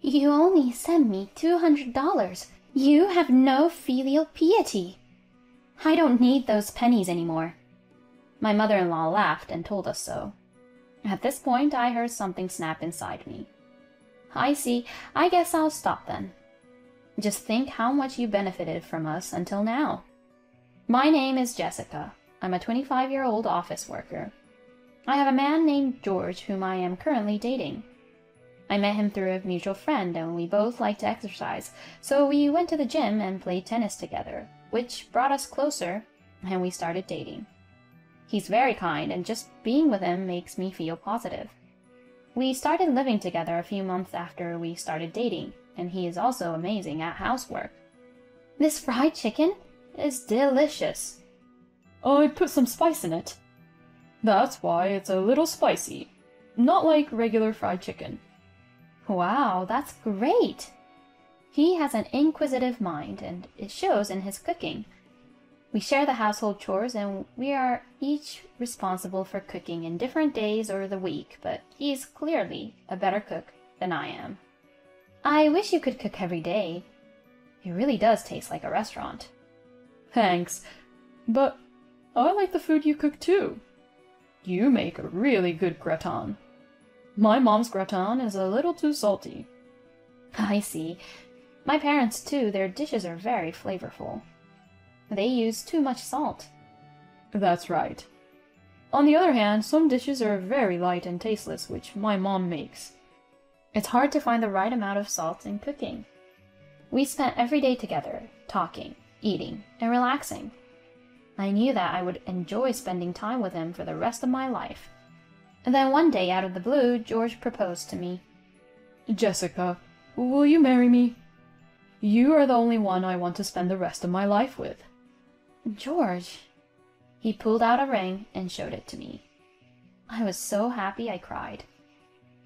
You only sent me $200. You have no filial piety. I don't need those pennies anymore. My mother-in-law laughed and told us so. At this point, I heard something snap inside me. I see. I guess I'll stop then. Just think how much you benefited from us until now. My name is Jessica. I'm a 25-year-old office worker. I have a man named George whom I am currently dating. I met him through a mutual friend and we both like to exercise, so we went to the gym and played tennis together, which brought us closer, and we started dating. He's very kind, and just being with him makes me feel positive. We started living together a few months after we started dating, and he is also amazing at housework. This fried chicken is delicious. I put some spice in it. That's why it's a little spicy. Not like regular fried chicken. Wow, that's great! He has an inquisitive mind, and it shows in his cooking. We share the household chores, and we are each responsible for cooking in different days or the week, but he's clearly a better cook than I am. I wish you could cook every day. It really does taste like a restaurant. Thanks, but I like the food you cook too. You make a really good gratin. My mom's gratin is a little too salty. I see. My parents too, their dishes are very flavorful. They use too much salt. That's right. On the other hand, some dishes are very light and tasteless, which my mom makes. It's hard to find the right amount of salt in cooking. We spent every day together, talking, eating, and relaxing. I knew that I would enjoy spending time with him for the rest of my life. And then one day, out of the blue, George proposed to me. Jessica, will you marry me? You are the only one I want to spend the rest of my life with. George. He pulled out a ring and showed it to me. I was so happy I cried.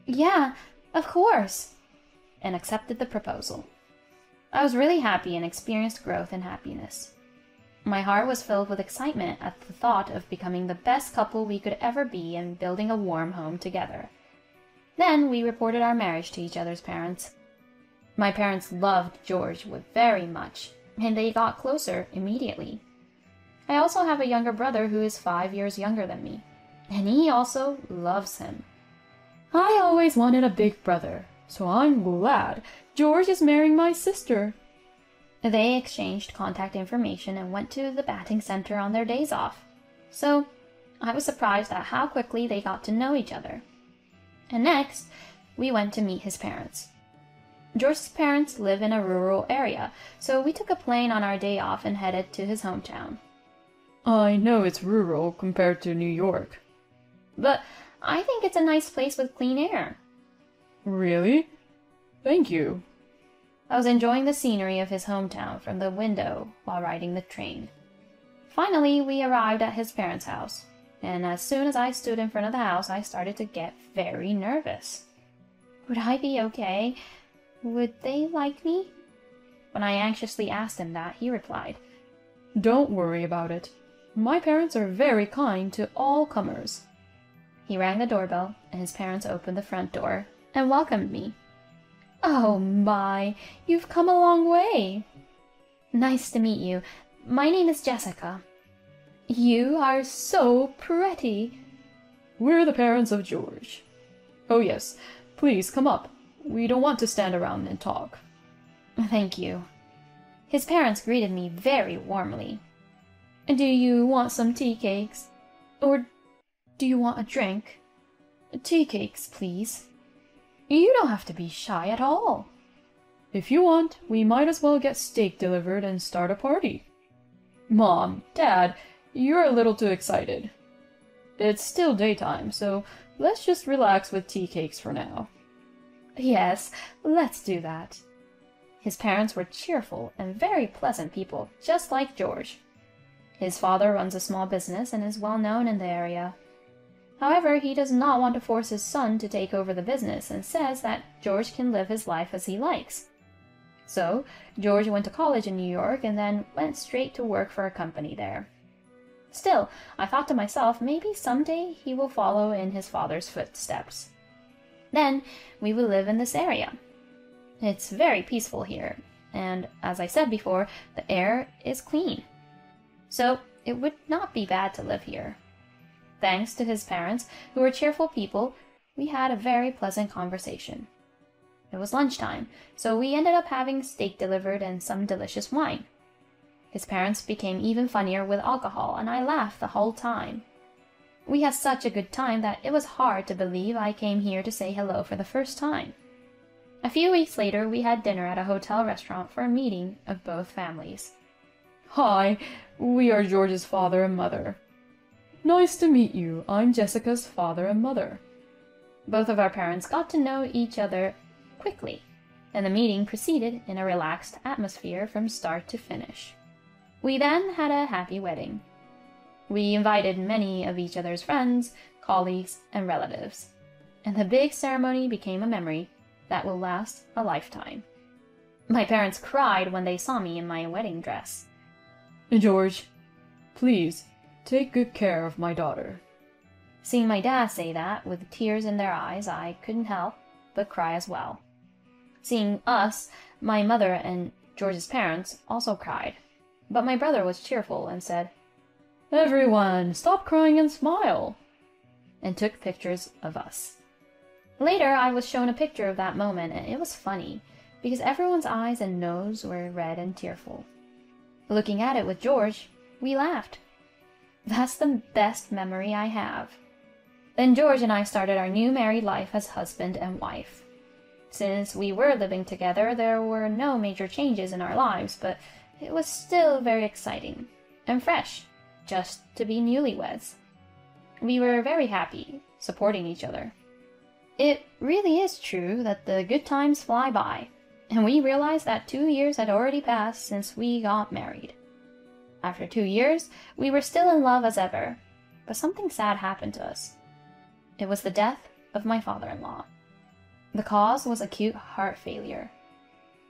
Yeah, of course, and accepted the proposal. I was really happy and experienced growth and happiness. My heart was filled with excitement at the thought of becoming the best couple we could ever be and building a warm home together. Then we reported our marriage to each other's parents. My parents loved George very much, and they got closer immediately. I also have a younger brother who is 5 years younger than me, and he also loves him. I always wanted a big brother, so I'm glad George is marrying my sister. They exchanged contact information and went to the batting center on their days off. So I was surprised at how quickly they got to know each other. And next, we went to meet his parents. George's parents live in a rural area, so we took a plane on our day off and headed to his hometown. I know it's rural compared to New York. But I think it's a nice place with clean air. Really? Thank you. I was enjoying the scenery of his hometown from the window while riding the train. Finally, we arrived at his parents' house, and as soon as I stood in front of the house, I started to get very nervous. Would I be okay? Would they like me? When I anxiously asked him that, he replied, Don't worry about it. My parents are very kind to all comers. He rang the doorbell, and his parents opened the front door and welcomed me. Oh my, you've come a long way. Nice to meet you. My name is Jessica. You are so pretty. We're the parents of George. Oh yes, please come up. We don't want to stand around and talk. Thank you. His parents greeted me very warmly. Do you want some tea cakes? Or do you want a drink? Tea cakes, please. You don't have to be shy at all. If you want, we might as well get steak delivered and start a party. Mom, Dad, you're a little too excited. It's still daytime, so let's just relax with tea cakes for now. Yes, let's do that. His parents were cheerful and very pleasant people, just like George. His father runs a small business and is well known in the area. However, he does not want to force his son to take over the business and says that George can live his life as he likes. So, George went to college in New York and then went straight to work for a company there. Still, I thought to myself, maybe someday he will follow in his father's footsteps. Then, we will live in this area. It's very peaceful here, and as I said before, the air is clean. So it would not be bad to live here. Thanks to his parents, who were cheerful people, we had a very pleasant conversation. It was lunchtime, so we ended up having steak delivered and some delicious wine. His parents became even funnier with alcohol, and I laughed the whole time. We had such a good time that it was hard to believe I came here to say hello for the first time. A few weeks later, we had dinner at a hotel restaurant for a meeting of both families. Hi, we are George's father and mother. Nice to meet you. I'm Jessica's father and mother. Both of our parents got to know each other quickly, and the meeting proceeded in a relaxed atmosphere from start to finish. We then had a happy wedding. We invited many of each other's friends, colleagues, and relatives, and the big ceremony became a memory that will last a lifetime. My parents cried when they saw me in my wedding dress. George, please take good care of my daughter. Seeing my dad say that with tears in their eyes, I couldn't help but cry as well. Seeing us, my mother and George's parents also cried, but my brother was cheerful and said, Everyone, stop crying and smile, and took pictures of us. Later, I was shown a picture of that moment, and it was funny, because everyone's eyes and nose were red and tearful. Looking at it with George, we laughed. That's the best memory I have. Then George and I started our new married life as husband and wife. Since we were living together, there were no major changes in our lives, but it was still very exciting and fresh, just to be newlyweds. We were very happy, supporting each other. It really is true that the good times fly by, and we realized that 2 years had already passed since we got married. After 2 years, we were still in love as ever, but something sad happened to us. It was the death of my father-in-law. The cause was acute heart failure.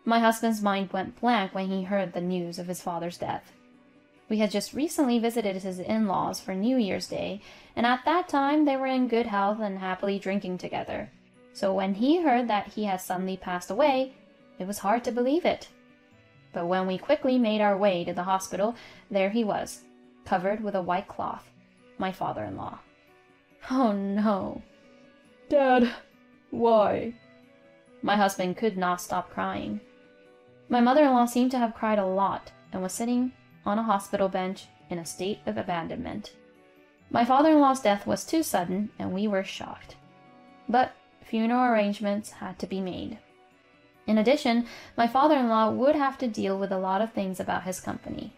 My husband's mind went blank when he heard the news of his father's death. We had just recently visited his in-laws for New Year's Day, and at that time they were in good health and happily drinking together. So when he heard that he had suddenly passed away, it was hard to believe it. But when we quickly made our way to the hospital, there he was, covered with a white cloth, my father-in-law. Oh no. Dad, why? My husband could not stop crying. My mother-in-law seemed to have cried a lot and was sitting on a hospital bench in a state of abandonment. My father-in-law's death was too sudden, and we were shocked. But funeral arrangements had to be made. In addition, my father-in-law would have to deal with a lot of things about his company.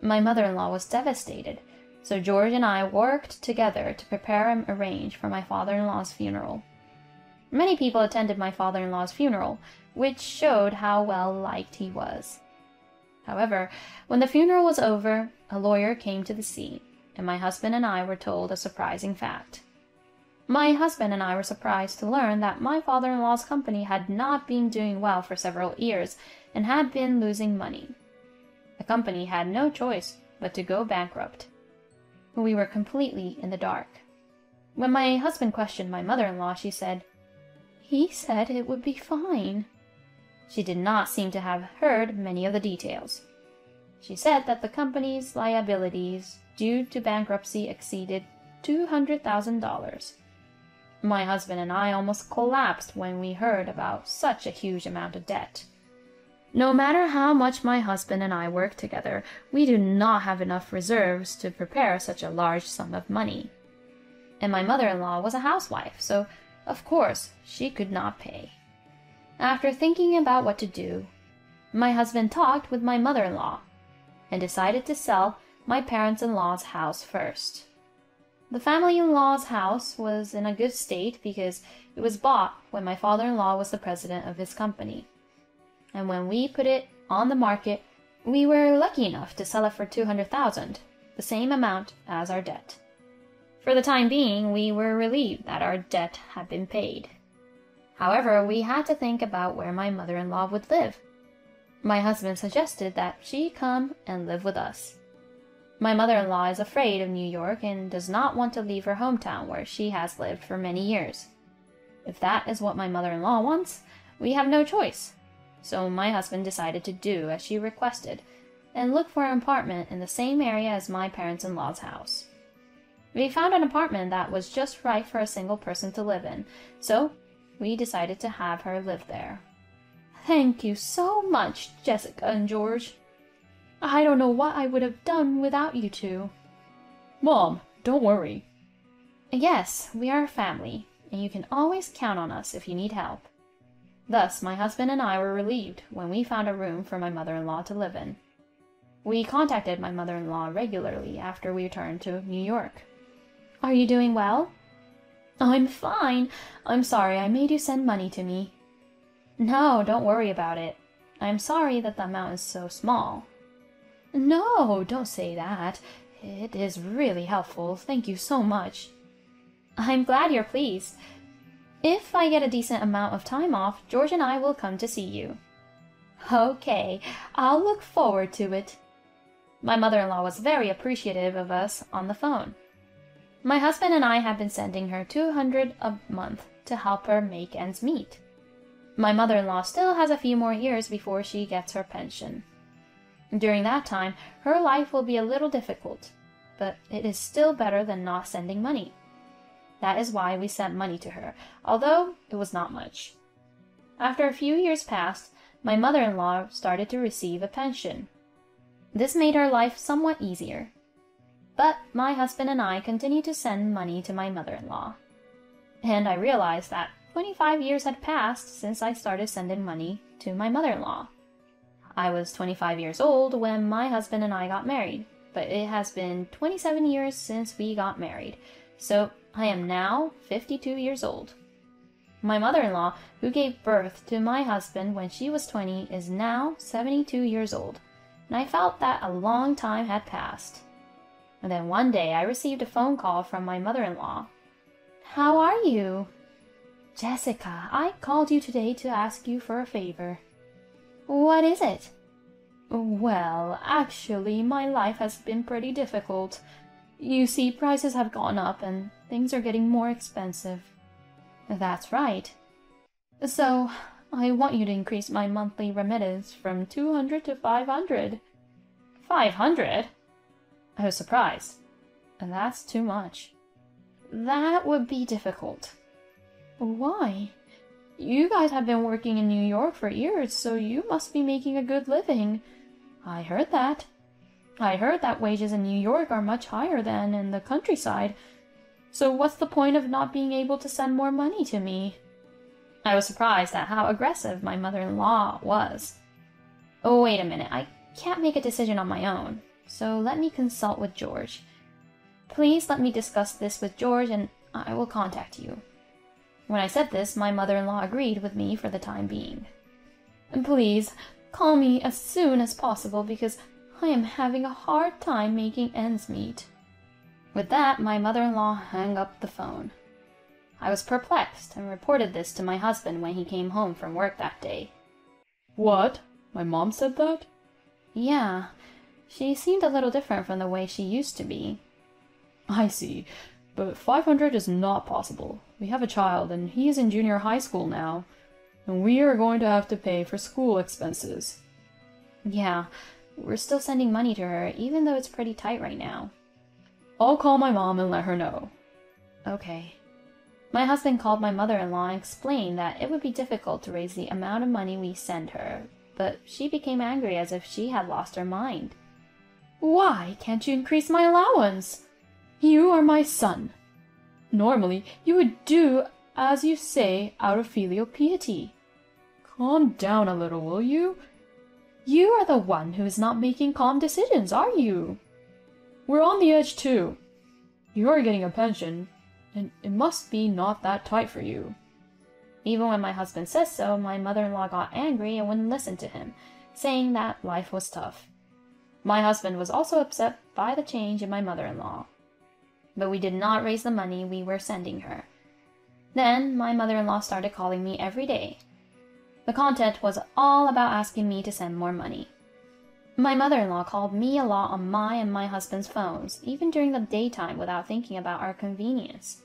My mother-in-law was devastated, so George and I worked together to prepare and arrange for my father-in-law's funeral. Many people attended my father-in-law's funeral, which showed how well liked he was. However, when the funeral was over, a lawyer came to the scene, and my husband and I were told a surprising fact. My husband and I were surprised to learn that my father-in-law's company had not been doing well for several years and had been losing money. The company had no choice but to go bankrupt. We were completely in the dark. When my husband questioned my mother-in-law, she said, "He said it would be fine." She did not seem to have heard many of the details. She said that the company's liabilities due to bankruptcy exceeded $200,000. My husband and I almost collapsed when we heard about such a huge amount of debt. No matter how much my husband and I work together, we do not have enough reserves to prepare such a large sum of money. And my mother-in-law was a housewife, so of course she could not pay. After thinking about what to do, my husband talked with my mother-in-law and decided to sell my parents-in-law's house first. The family-in-law's house was in a good state because it was bought when my father-in-law was the president of his company. And when we put it on the market, we were lucky enough to sell it for $200,000, the same amount as our debt. For the time being, we were relieved that our debt had been paid. However, we had to think about where my mother-in-law would live. My husband suggested that she come and live with us. My mother-in-law is afraid of New York and does not want to leave her hometown where she has lived for many years. If that is what my mother-in-law wants, we have no choice. So my husband decided to do as she requested and look for an apartment in the same area as my parents-in-law's house. We found an apartment that was just right for a single person to live in, so we decided to have her live there. Thank you so much, Jessica and George. I don't know what I would have done without you two. Mom, don't worry. Yes, we are a family, and you can always count on us if you need help. Thus, my husband and I were relieved when we found a room for my mother-in-law to live in. We contacted my mother-in-law regularly after we returned to New York. Are you doing well? I'm fine. I'm sorry I made you send money to me. No, don't worry about it. I'm sorry that the amount is so small. No, don't say that. It is really helpful. Thank you so much. I'm glad you're pleased. If I get a decent amount of time off, George and I will come to see you. Okay, I'll look forward to it. My mother-in-law was very appreciative of us on the phone. My husband and I have been sending her $200 a month to help her make ends meet. My mother-in-law still has a few more years before she gets her pension. During that time, her life will be a little difficult, but it is still better than not sending money. That is why we sent money to her, although it was not much. After a few years passed, my mother-in-law started to receive a pension. This made her life somewhat easier. But my husband and I continued to send money to my mother-in-law. And I realized that 25 years had passed since I started sending money to my mother-in-law. I was 25 years old when my husband and I got married, but it has been 27 years since we got married, so I am now 52 years old. My mother-in-law, who gave birth to my husband when she was 20, is now 72 years old, and I felt that a long time had passed. And then one day I received a phone call from my mother-in-law. How are you? Jessica, I called you today to ask you for a favor. What is it? Well, actually, my life has been pretty difficult. You see, prices have gone up and things are getting more expensive. That's right. So, I want you to increase my monthly remittance from 200 to 500. 500? I was surprised. That's too much. That would be difficult. Why? You guys have been working in New York for years, so you must be making a good living. I heard that. I heard that wages in New York are much higher than in the countryside. So what's the point of not being able to send more money to me? I was surprised at how aggressive my mother-in-law was. Oh, wait a minute. I can't make a decision on my own. So let me consult with George. Please let me discuss this with George and I will contact you. When I said this, my mother-in-law agreed with me for the time being. Please, call me as soon as possible because I am having a hard time making ends meet. With that, my mother-in-law hung up the phone. I was perplexed and reported this to my husband when he came home from work that day. What? My mom said that? Yeah. She seemed a little different from the way she used to be. I see, but 500 is not possible. We have a child, and he is in junior high school now, and we are going to have to pay for school expenses. Yeah, we're still sending money to her, even though it's pretty tight right now. I'll call my mom and let her know. Okay. My husband called my mother-in-law and explained that it would be difficult to raise the amount of money we send her, but she became angry as if she had lost her mind. Why can't you increase my allowance? You are my son. Normally, you would do as you say out of filial piety. Calm down a little, will you? You are the one who is not making calm decisions, are you? We're on the edge too. You are getting a pension, and it must be not that tight for you. Even when my husband says so, my mother-in-law got angry and wouldn't listen to him, saying that life was tough. My husband was also upset by the change in my mother-in-law. But we did not raise the money we were sending her. Then my mother-in-law started calling me every day. The content was all about asking me to send more money. My mother-in-law called me a lot on my and my husband's phones, even during the daytime without thinking about our convenience.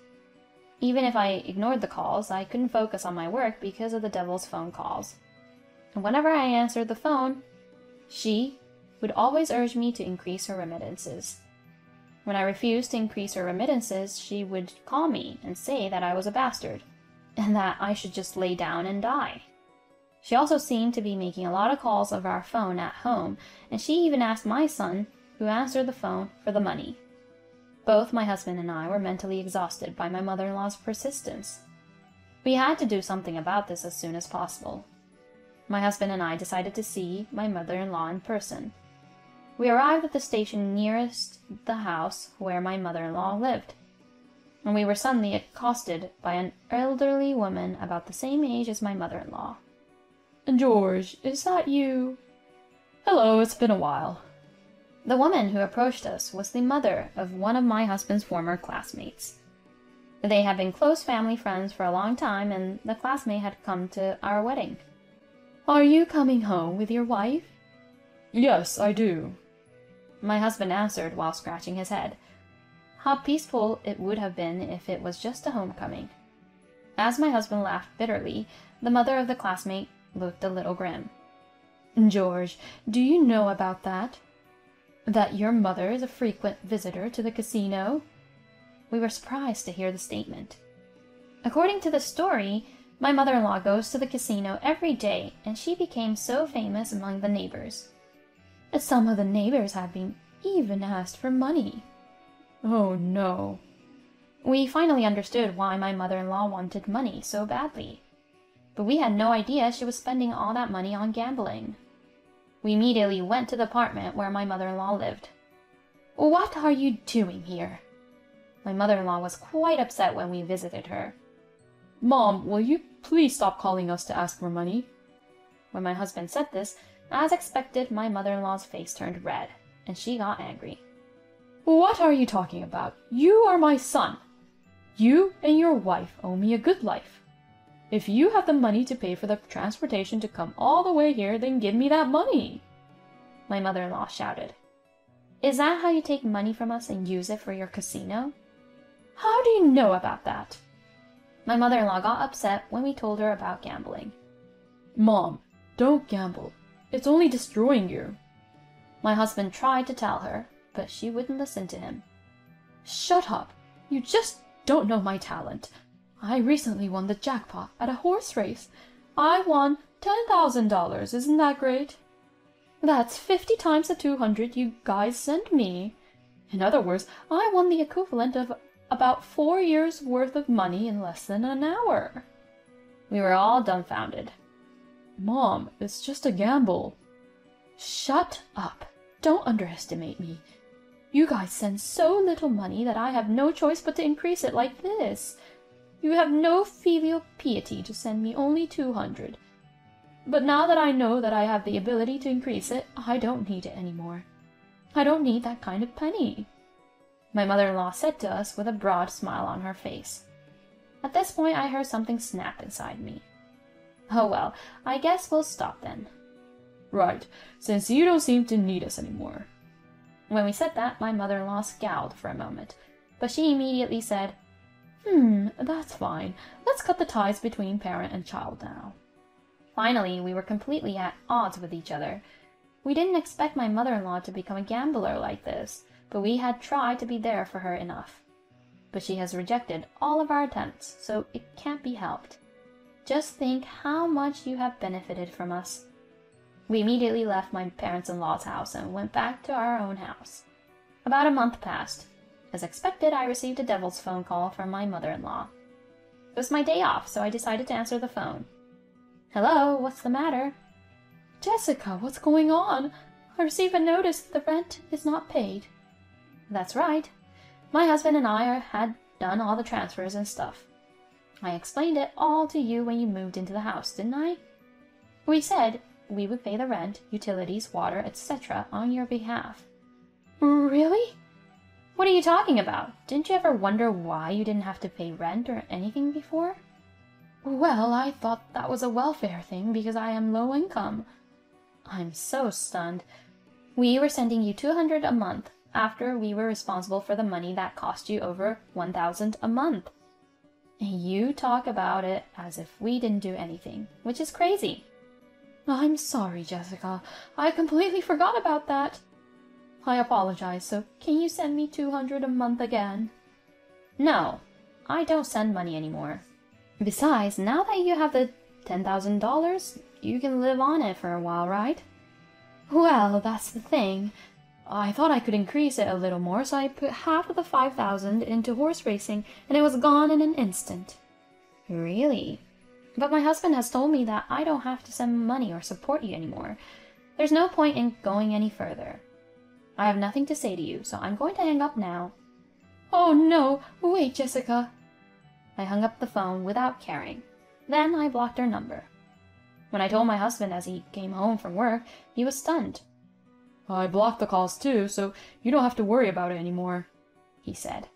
Even if I ignored the calls, I couldn't focus on my work because of the devil's phone calls. And whenever I answered the phone, she would always urge me to increase her remittances. When I refused to increase her remittances, she would call me and say that I was a bastard, and that I should just lay down and die. She also seemed to be making a lot of calls over our phone at home, and she even asked my son, who answered the phone, for the money. Both my husband and I were mentally exhausted by my mother-in-law's persistence. We had to do something about this as soon as possible. My husband and I decided to see my mother-in-law in person. We arrived at the station nearest the house where my mother-in-law lived, and we were suddenly accosted by an elderly woman about the same age as my mother-in-law. "George, is that you? Hello, it's been a while." The woman who approached us was the mother of one of my husband's former classmates. They had been close family friends for a long time, and the classmate had come to our wedding. "Are you coming home with your wife?" "Yes, I do," my husband answered while scratching his head. How peaceful it would have been if it was just a homecoming. As my husband laughed bitterly, the mother of the classmate looked a little grim. "George, do you know about that? That your mother is a frequent visitor to the casino?" We were surprised to hear the statement. According to the story, my mother-in-law goes to the casino every day, and she became so famous among the neighbors. Some of the neighbors have been even asked for money. Oh no. We finally understood why my mother-in-law wanted money so badly. But we had no idea she was spending all that money on gambling. We immediately went to the apartment where my mother-in-law lived. "What are you doing here?" My mother-in-law was quite upset when we visited her. "Mom, will you please stop calling us to ask for money?" When my husband said this, as expected, my mother-in-law's face turned red, and she got angry. "What are you talking about? You are my son. You and your wife owe me a good life. If you have the money to pay for the transportation to come all the way here, then give me that money," my mother-in-law shouted. "Is that how you take money from us and use it for your casino?" "How do you know about that?" My mother-in-law got upset when we told her about gambling. "Mom, don't gamble. It's only destroying you." My husband tried to tell her, but she wouldn't listen to him. "Shut up. You just don't know my talent. I recently won the jackpot at a horse race. I won $10,000. Isn't that great? That's 50 times the 200 you guys sent me. In other words, I won the equivalent of about 4 years' worth of money in less than an hour." We were all dumbfounded. "Mom, it's just a gamble." "Shut up. Don't underestimate me. You guys send so little money that I have no choice but to increase it like this. You have no filial piety to send me only 200. But now that I know that I have the ability to increase it, I don't need it anymore. I don't need that kind of penny," my mother-in-law said to us with a broad smile on her face. At this point, I heard something snap inside me. Oh well, I guess we'll stop then. "Right, since you don't seem to need us anymore." When we said that, my mother-in-law scowled for a moment, but she immediately said, That's fine. Let's cut the ties between parent and child now." Finally, we were completely at odds with each other. We didn't expect my mother-in-law to become a gambler like this, but we had tried to be there for her enough. But she has rejected all of our attempts, so it can't be helped. Just think how much you have benefited from us. We immediately left my parents-in-law's house and went back to our own house. About a month passed. As expected, I received a devil's phone call from my mother-in-law. It was my day off, so I decided to answer the phone. "Hello, what's the matter?" "Jessica, what's going on? I received a notice that the rent is not paid." "That's right. My husband and I had done all the transfers and stuff. I explained it all to you when you moved into the house, didn't I? We said we would pay the rent, utilities, water, etc. on your behalf." "Really?" "What are you talking about? Didn't you ever wonder why you didn't have to pay rent or anything before?" "Well, I thought that was a welfare thing because I am low income." I'm so stunned. We were sending you $200 a month after we were responsible for the money that cost you over $1,000 a month. You talk about it as if we didn't do anything, which is crazy. I'm sorry, Jessica. I completely forgot about that. I apologize, so can you send me $200 a month again? No, I don't send money anymore. Besides, now that you have the $10,000, you can live on it for a while, right? Well, that's the thing. I thought I could increase it a little more, so I put half of the $5,000 into horse racing, and it was gone in an instant. Really? But my husband has told me that I don't have to send money or support you anymore. There's no point in going any further. I have nothing to say to you, so I'm going to hang up now. Oh no, wait, Jessica. I hung up the phone without caring. Then I blocked her number. When I told my husband as he came home from work, he was stunned. I blocked the calls too, so you don't have to worry about it anymore, he said.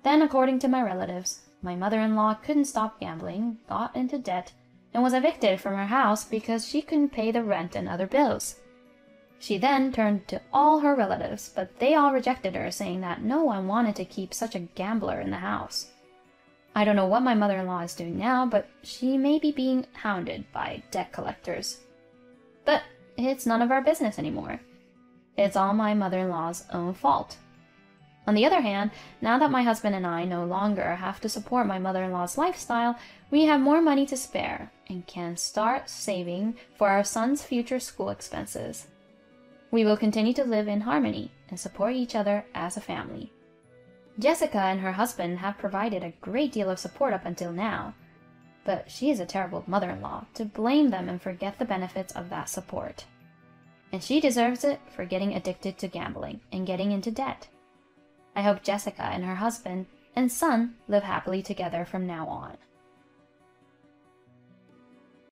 Then, according to my relatives, my mother-in-law couldn't stop gambling, got into debt, and was evicted from her house because she couldn't pay the rent and other bills. She then turned to all her relatives, but they all rejected her, saying that no one wanted to keep such a gambler in the house. I don't know what my mother-in-law is doing now, but she may be being hounded by debt collectors. But it's none of our business anymore. It's all my mother-in-law's own fault. On the other hand, now that my husband and I no longer have to support my mother-in-law's lifestyle, we have more money to spare and can start saving for our son's future school expenses. We will continue to live in harmony and support each other as a family. Jessica and her husband have provided a great deal of support up until now, but she is a terrible mother-in-law to blame them and forget the benefits of that support. And she deserves it for getting addicted to gambling and getting into debt. I hope Jessica and her husband and son live happily together from now on.